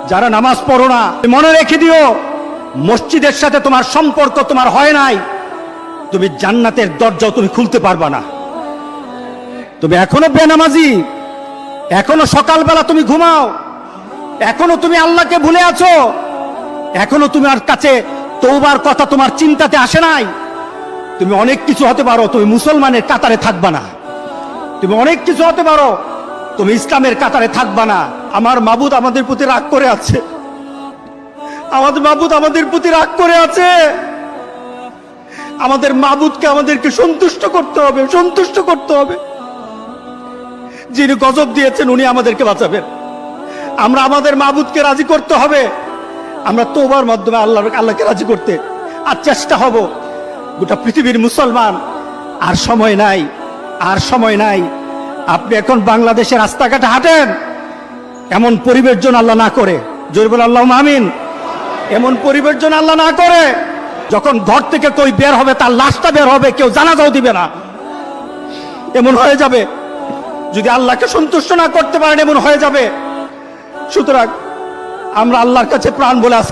যারা নামাজ পড়ো না, মনে রেখে দিও, মসজিদের সাথে তোমার সম্পর্ক তোমার হয় নাই, তুমি জান্নাতের দরজাও তুমি খুলতে পারবা না। তুমি এখনো বেনামাজি, এখনো সকালবেলা তুমি ঘুমাও, এখনো তুমি আল্লাহকে ভুলে আছো, এখনো তোমার কাছে তওবার কথা তোমার চিন্তাতে আসে নাই। তুমি অনেক কিছু হতে পারো, তুমি মুসলমানের কাতারে থাকবা না। তুমি অনেক কিছু হতে পারো, তুমি ইসলামের কাতারে থাকবা না। আমার মাবুদ আমাদের প্রতি রাগ করে আছে, আমাদের মাবুদ আমাদের প্রতি রাগ করে আছে। আমাদের মাবুদকে আমাদেরকে সন্তুষ্ট করতে হবে, সন্তুষ্ট করতে হবে। যিনি গজব দিয়েছেন উনি আমাদেরকে বাঁচাবেন। আমরা আমাদের মাবুদকে রাজি করতে হবে। আমরা তওবার মাধ্যমে আল্লাহকে রাজি করতে আর চেষ্টা হব। গোটা পৃথিবীর মুসলমান, আর সময় নাই, আর সময় নাই। আপনি এখন বাংলাদেশের রাস্তাঘাটে হাঁটেন, এমন পরিবেশ যেন আল্লাহ না করে, জোরে বলে আল্লাহুম্মা আমিন। এমন পরিবেশ যেন আল্লাহ না করে, যখন ঘর থেকে কই বের হবে তার লাশটা বের হবে, কেউ জানাজাও দিবে না, এমন হয়ে যাবে। যদি আল্লাহকে সন্তুষ্ট না করতে পারেন এমন হয়ে যাবে। সুতরাং আমরা আল্লাহর কাছে প্রাণ বলে আজকে